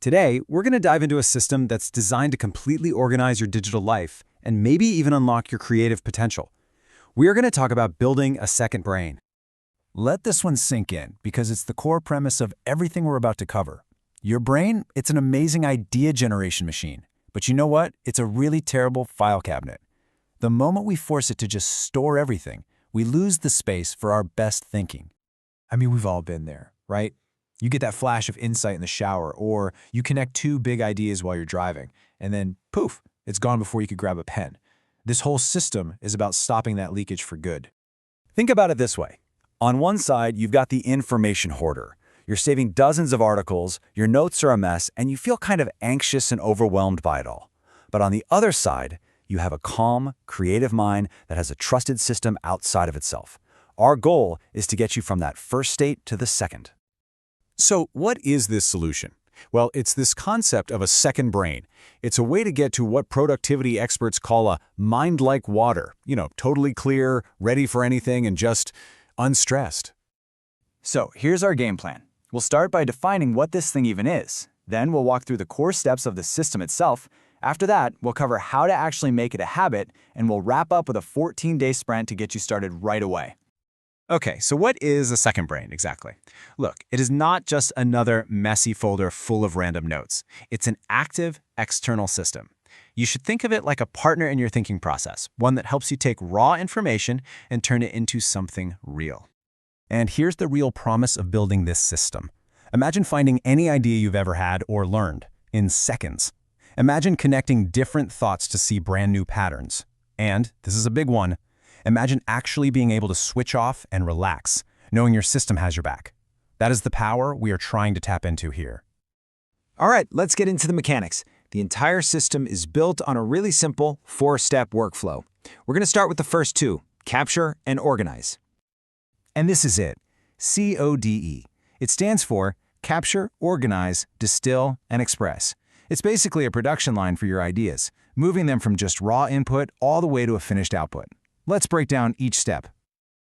Today, we're going to dive into a system that's designed to completely organize your digital life and maybe even unlock your creative potential. We are going to talk about building a second brain. Let this one sink in, because it's the core premise of everything we're about to cover. Your brain, it's an amazing idea generation machine. But you know what? It's a really terrible file cabinet. The moment we force it to just store everything, we lose the space for our best thinking. I mean, we've all been there, right? You get that flash of insight in the shower, or you connect two big ideas while you're driving, and then poof, it's gone before you could grab a pen. This whole system is about stopping that leakage for good. Think about it this way. On one side, you've got the information hoarder. You're saving dozens of articles, your notes are a mess, and you feel kind of anxious and overwhelmed by it all. But on the other side, you have a calm, creative mind that has a trusted system outside of itself. Our goal is to get you from that first state to the second. So what is this solution? Well, it's this concept of a second brain. It's a way to get to what productivity experts call a mind like water. Totally clear, ready for anything, and just unstressed. So here's our game plan. We'll start by defining what this thing even is. Then we'll walk through the core steps of the system itself. After that, we'll cover how to actually make it a habit, and we'll wrap up with a 14-day sprint to get you started right away. Okay, so what is a second brain exactly? Look, it is not just another messy folder full of random notes. It's an active, external system. You should think of it like a partner in your thinking process, one that helps you take raw information and turn it into something real. And here's the real promise of building this system. Imagine finding any idea you've ever had or learned in seconds. Imagine connecting different thoughts to see brand new patterns. And, this is a big one, imagine actually being able to switch off and relax, knowing your system has your back. That is the power we are trying to tap into here. All right, let's get into the mechanics. The entire system is built on a really simple 4-step workflow. We're going to start with the first two, capture and organize. And this is it, CODE. It stands for Capture, Organize, Distill, and Express. It's basically a production line for your ideas, moving them from just raw input all the way to a finished output. Let's break down each step.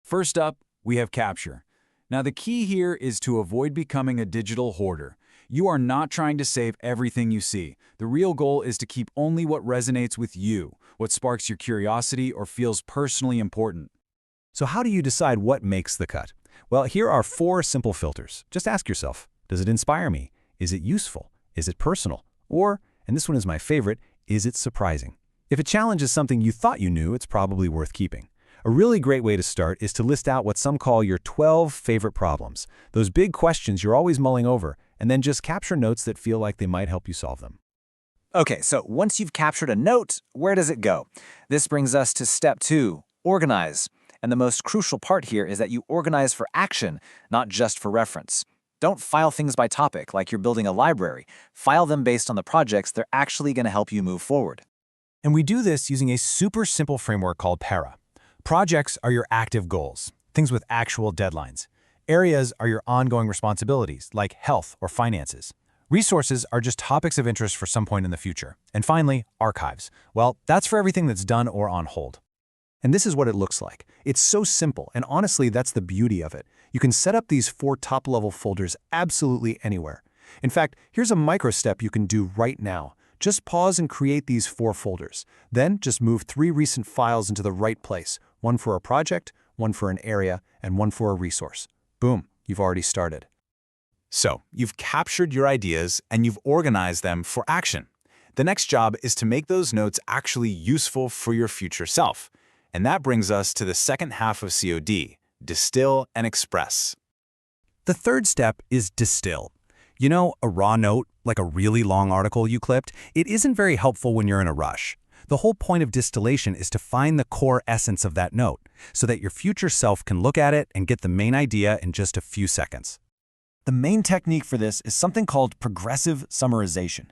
First up, we have capture. Now the key here is to avoid becoming a digital hoarder. You are not trying to save everything you see. The real goal is to keep only what resonates with you, what sparks your curiosity or feels personally important. So how do you decide what makes the cut? Well, here are 4 simple filters. Just ask yourself, does it inspire me? Is it useful? Is it personal? Or, and this one is my favorite, is it surprising? If a challenge is something you thought you knew, it's probably worth keeping. A really great way to start is to list out what some call your 12 favorite problems, those big questions you're always mulling over, and then just capture notes that feel like they might help you solve them. Okay, so once you've captured a note, where does it go? This brings us to step 2, organize. And the most crucial part here is that you organize for action, not just for reference. Don't file things by topic like you're building a library. File them based on the projects they're actually going to help you move forward. And we do this using a super simple framework called PARA. Projects are your active goals, things with actual deadlines. Areas are your ongoing responsibilities, like health or finances. Resources are just topics of interest for some point in the future. And finally, archives. Well, that's for everything that's done or on hold. And this is what it looks like. It's so simple, and honestly, that's the beauty of it. You can set up these 4 top-level folders absolutely anywhere. In fact, here's a micro step you can do right now. Just pause and create these 4 folders. Then just move 3 recent files into the right place, one for a project, one for an area, and one for a resource. Boom, you've already started. So, you've captured your ideas and you've organized them for action. The next job is to make those notes actually useful for your future self. And that brings us to the second half of COD, distill and express. The third step is distill. You know, a raw note, like a really long article you clipped, it isn't very helpful when you're in a rush. The whole point of distillation is to find the core essence of that note, so that your future self can look at it and get the main idea in just a few seconds. The main technique for this is something called progressive summarization.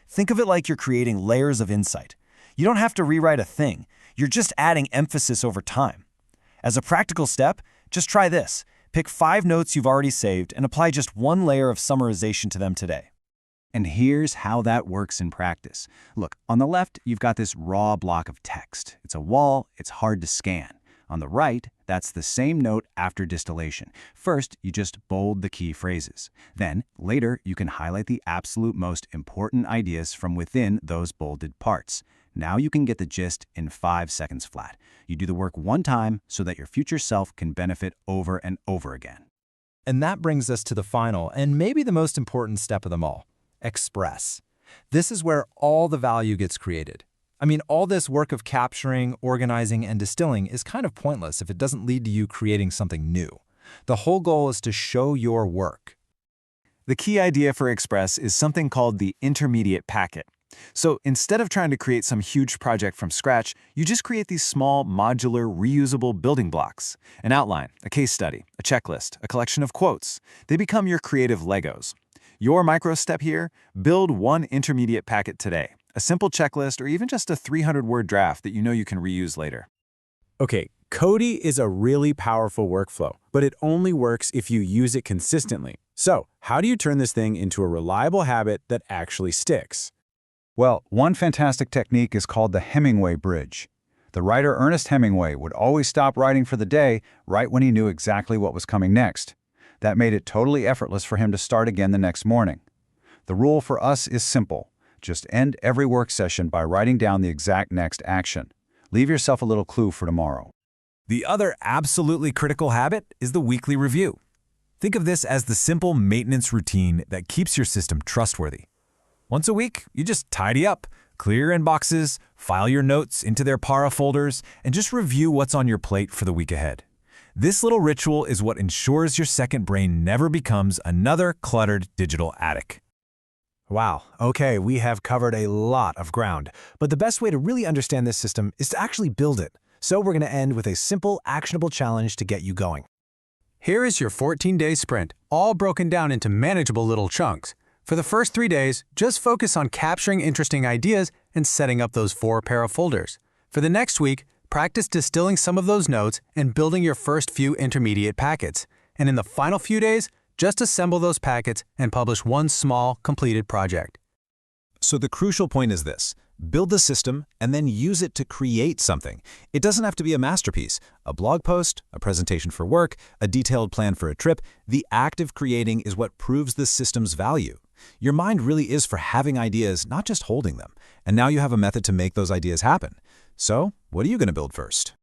Think of it like you're creating layers of insight. You don't have to rewrite a thing. You're just adding emphasis over time. As a practical step, just try this. Pick 5 notes you've already saved and apply just 1 layer of summarization to them today. And here's how that works in practice. Look, on the left, you've got this raw block of text. It's a wall, it's hard to scan. On the right, That's the same note after distillation. First, you just bold the key phrases. Then, later, you can highlight the absolute most important ideas from within those bolded parts. Now you can get the gist in 5 seconds flat. You do the work one time so that your future self can benefit over and over again. And that brings us to the final and maybe the most important step of them all, express. This is where all the value gets created. I mean, all this work of capturing, organizing, and distilling is kind of pointless if it doesn't lead to you creating something new. The whole goal is to show your work. The key idea for Express is something called the intermediate packet. So instead of trying to create some huge project from scratch, you just create these small, modular, reusable building blocks. An outline, a case study, a checklist, a collection of quotes. They become your creative Legos. Your micro step here, build one intermediate packet today. A simple checklist or even just a 300-word draft that you know you can reuse later. Okay, Cody is a really powerful workflow, but it only works if you use it consistently. So, how do you turn this thing into a reliable habit that actually sticks? Well, one fantastic technique is called the Hemingway bridge. The writer Ernest Hemingway would always stop writing for the day right when he knew exactly what was coming next. That made it totally effortless for him to start again the next morning. The rule for us is simple. Just end every work session by writing down the exact next action. Leave yourself a little clue for tomorrow. The other absolutely critical habit is the weekly review. Think of this as the simple maintenance routine that keeps your system trustworthy. Once a week, you just tidy up, clear your inboxes, file your notes into their Para folders, and just review what's on your plate for the week ahead. This little ritual is what ensures your second brain never becomes another cluttered digital attic. Wow, okay, we have covered a lot of ground, but the best way to really understand this system is to actually build it. So we're going to end with a simple, actionable challenge to get you going. Here is your 14-day sprint, all broken down into manageable little chunks. For the first 3 days, just focus on capturing interesting ideas and setting up those 4 Para folders. For the next week, practice distilling some of those notes and building your first few intermediate packets. And in the final few days, just assemble those packets and publish one small, completed project. So the crucial point is this: build the system and then use it to create something. It doesn't have to be a masterpiece, a blog post, a presentation for work, a detailed plan for a trip. The act of creating is what proves the system's value. Your mind really is for having ideas, not just holding them. And now you have a method to make those ideas happen. So, what are you going to build first?